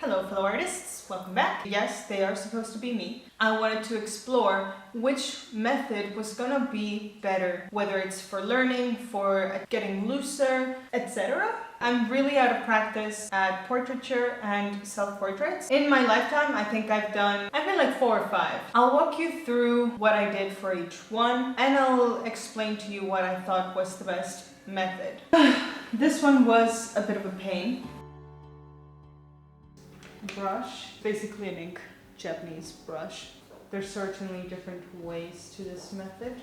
Hello fellow artists, welcome back. Yes, they are supposed to be me. I wanted to explore which method was gonna be better, whether it's for learning, for getting looser, etc. I'm really out of practice at portraiture and self-portraits. In my lifetime, I think I've been like 4 or 5. I'll walk you through what I did for each one, and I'll explain to you what I thought was the best method. This one was a bit of a pain. Brush, basically an ink Japanese brush. There's certainly different ways to this method.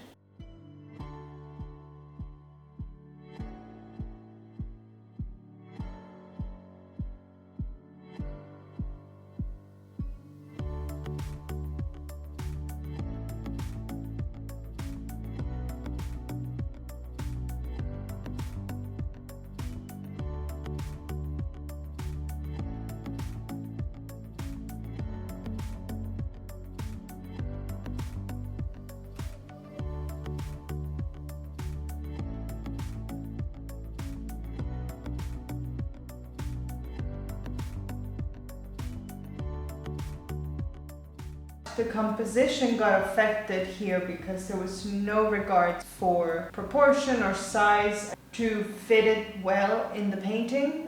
The composition got affected here because there was no regard for proportion or size to fit it well in the painting.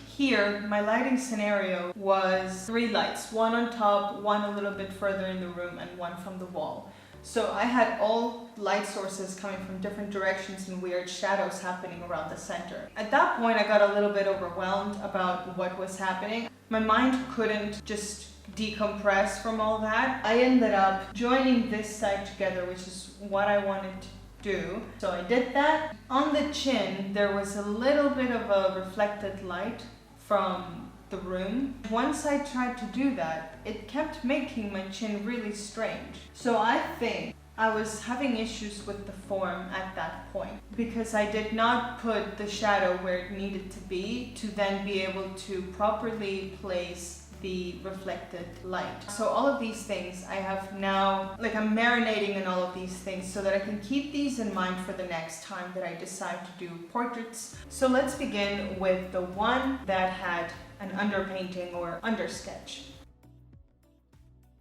Here, my lighting scenario was 3 lights, one on top, one a little bit further in the room, and one from the wall. So I had all light sources coming from different directions and weird shadows happening around the center. At that point, I got a little bit overwhelmed about what was happening. My mind couldn't just decompress from all that. I ended up joining this side together, which is what I wanted to do. So I did that. On the chin, there was a little bit of a reflected light from the room. Once I tried to do that, it kept making my chin really strange. So I think I was having issues with the form at that point because I did not put the shadow where it needed to be to then be able to properly place the reflected light. So all of these things I have now, I'm marinating in all of these things so that I can keep these in mind for the next time that I decide to do portraits. So let's begin with the one that had an underpainting or undersketch.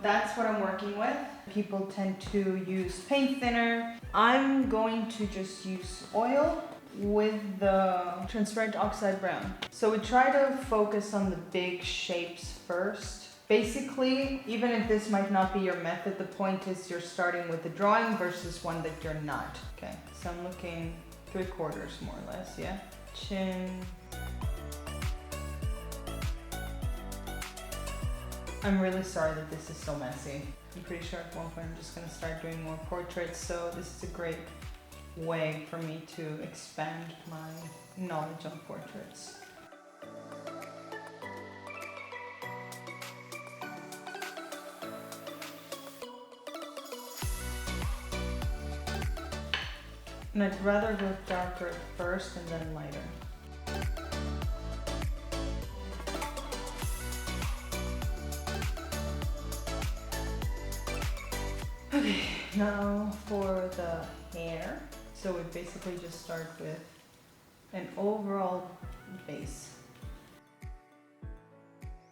That's what I'm working with. People tend to use paint thinner. I'm going to just use oil with the transparent oxide brown. So we try to focus on the big shapes first. Basically, even if this might not be your method, the point is you're starting with the drawing versus one that you're not. Okay, so I'm looking 3/4 more or less, yeah? Chin. I'm really sorry that this is so messy. I'm pretty sure at one point I'm just gonna start doing more portraits, so this is a great way for me to expand my knowledge on portraits. And I'd rather go darker at first and then lighter. Okay, now for the hair. So we basically just start with an overall base.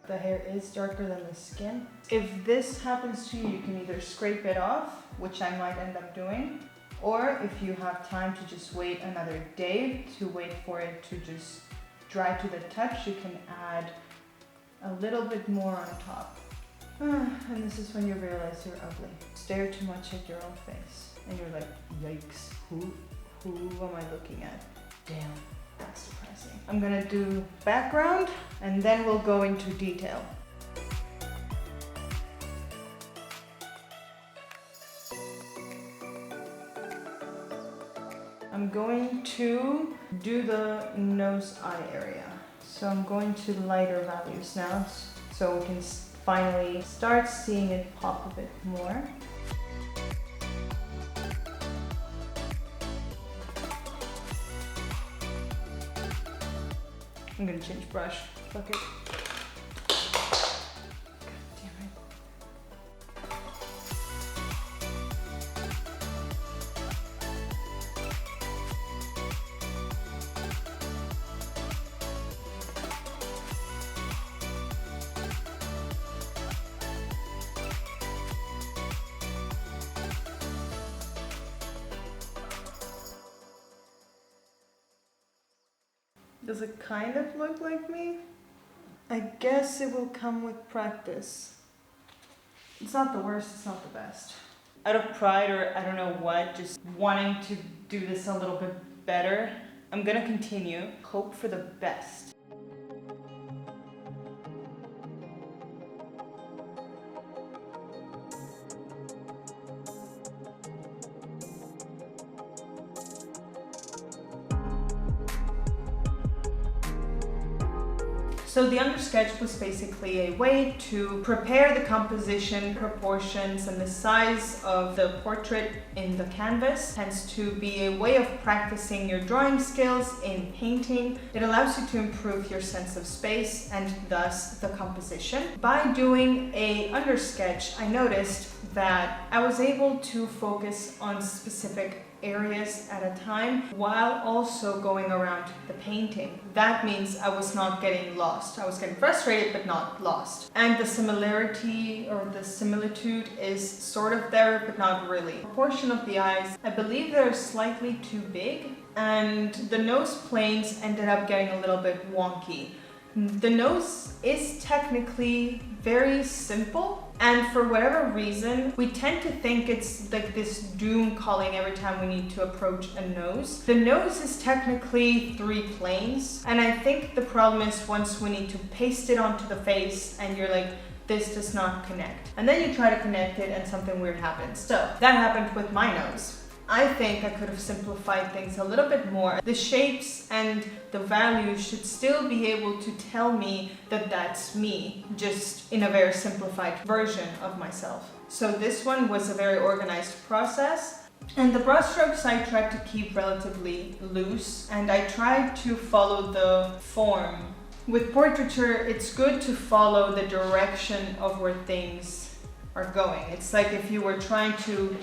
The hair is darker than the skin. If this happens to you, you can either scrape it off, which I might end up doing, or if you have time to just wait another day to wait for it to just dry to the touch, you can add a little bit more on top. And this is when you realize you're ugly. Stare too much at your own face. And you're like, yikes, who am I looking at? Damn, that's depressing. I'm gonna do background and then we'll go into detail. I'm going to do the nose-eye area. So I'm going to lighter values now so we can finally start seeing it pop a bit more. I'm gonna change brush. Fuck it. God damn it. Does it kind of look like me? I guess it will come with practice. It's not the worst, it's not the best. Out of pride or I don't know what, just wanting to do this a little bit better, I'm gonna continue. Hope for the best. So the undersketch was basically a way to prepare the composition, proportions, and the size of the portrait in the canvas. Tends to be a way of practicing your drawing skills in painting. It allows you to improve your sense of space and thus the composition. By doing a undersketch, I noticed that I was able to focus on specific areas at a time while also going around the painting. That means I was not getting lost. I was getting frustrated but not lost. And the similarity or the similitude is sort of there but not really. The proportion of the eyes, I believe they're slightly too big, and the nose planes ended up getting a little bit wonky. The nose is technically very simple, and for whatever reason, we tend to think it's like this doom calling every time we need to approach a nose. The nose is technically 3 planes, and I think the problem is once we need to paste it onto the face and you're like, this does not connect. And then you try to connect it and something weird happens. So that happened with my nose. I think I could have simplified things a little bit more. The shapes and the values should still be able to tell me that that's me, just in a very simplified version of myself. So this one was a very organized process. And the brushstrokes I tried to keep relatively loose, and I tried to follow the form. With portraiture, it's good to follow the direction of where things are going. It's like if you were trying to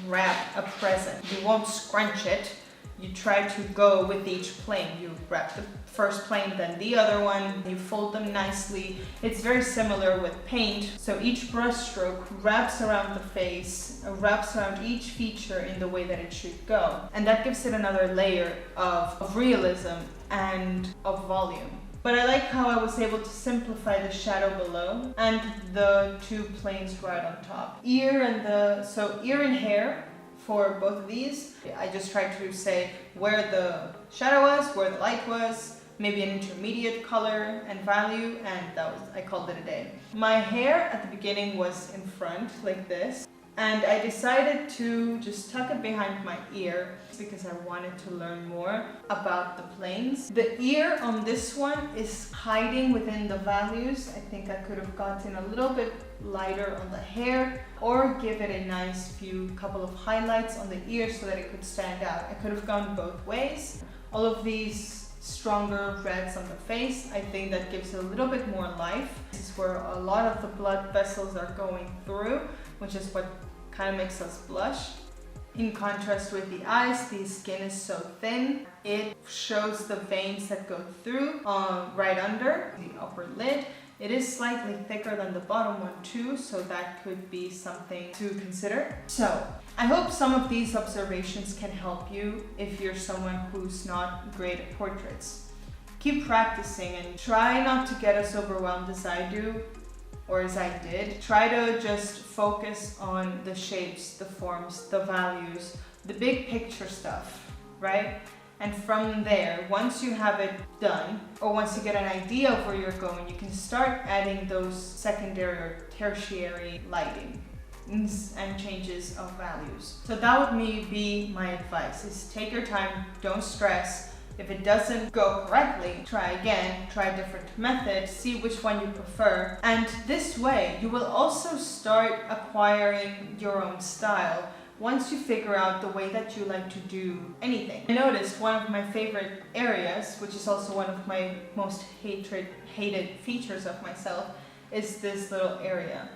wrap a present. You won't scrunch it. You try to go with each plane. You wrap the first plane, then the other one. You fold them nicely. It's very similar with paint. So each brush stroke wraps around the face, wraps around each feature in the way that it should go. And that gives it another layer of realism and of volume. But I like how I was able to simplify the shadow below and the 2 planes right on top. Ear and hair for both of these. I just tried to say where the shadow was, where the light was, maybe an intermediate color and value, and I called it a day. My hair at the beginning was in front like this. And I decided to just tuck it behind my ear because I wanted to learn more about the planes. The ear on this one is hiding within the values. I think I could have gotten a little bit lighter on the hair or give it a nice couple of highlights on the ear so that it could stand out. I could have gone both ways. All of these stronger reds on the face, I think that gives it a little bit more life. This is where a lot of the blood vessels are going through, which is what kind of makes us blush. In contrast with the eyes, the skin is so thin, it shows the veins that go through right under the upper lid. It is slightly thicker than the bottom one too, so that could be something to consider. So I hope some of these observations can help you if you're someone who's not great at portraits. Keep practicing and try not to get as overwhelmed as I do, or as I did. Try to just focus on the shapes, the forms, the values, the big picture stuff, right? And from there, once you have it done, or once you get an idea of where you're going, you can start adding those secondary or tertiary lighting and changes of values. So that would be my advice, is take your time, don't stress. If it doesn't go correctly, try again, try a different method, see which one you prefer. And this way, you will also start acquiring your own style once you figure out the way that you like to do anything. I noticed one of my favorite areas, which is also one of my most hated features of myself, is this little area.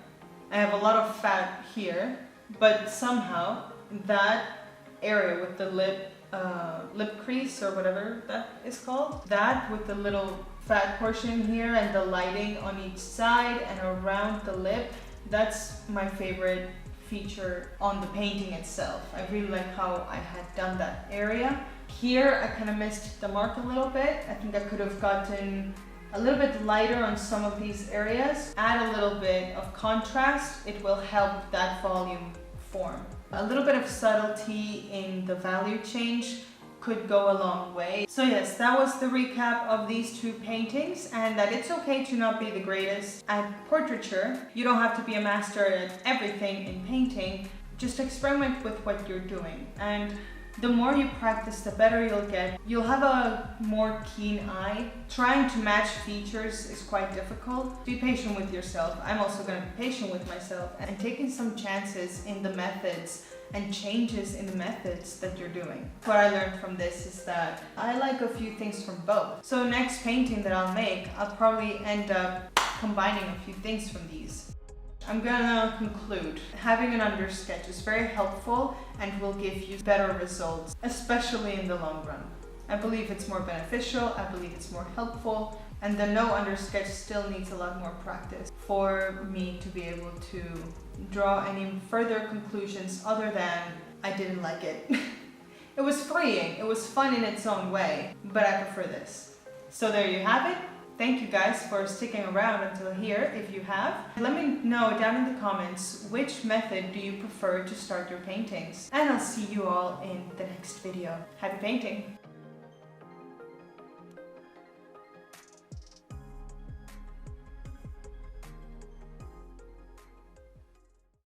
I have a lot of fat here, but somehow that area with the lip crease or whatever that is called, that with the little fat portion here and the lighting on each side and around the lip, that's my favorite feature on the painting itself. I really like how I had done that area. Here I kind of missed the mark a little bit. I think I could have gotten a little bit lighter on some of these areas. Add a little bit of contrast, it will help that volume form. A little bit of subtlety in the value change could go a long way. So yes, that was the recap of these two paintings, and that it's okay to not be the greatest at portraiture. You don't have to be a master at everything in painting. Just experiment with what you're doing. And the more you practice, the better you'll get. You'll have a more keen eye. Trying to match features is quite difficult. Be patient with yourself. I'm also going to be patient with myself and taking some chances in the methods and changes in the methods that you're doing. What I learned from this is that I like a few things from both. So next painting that I'll make, I'll probably end up combining a few things from these. I'm gonna conclude. Having an undersketch is very helpful and will give you better results, especially in the long run. I believe it's more beneficial, I believe it's more helpful, and the no undersketch still needs a lot more practice for me to be able to draw any further conclusions other than I didn't like it. It was freeing, it was fun in its own way, but I prefer this. So there you have it. Thank you guys for sticking around until here if you have. Let me know down in the comments which method do you prefer to start your paintings. And I'll see you all in the next video. Happy painting!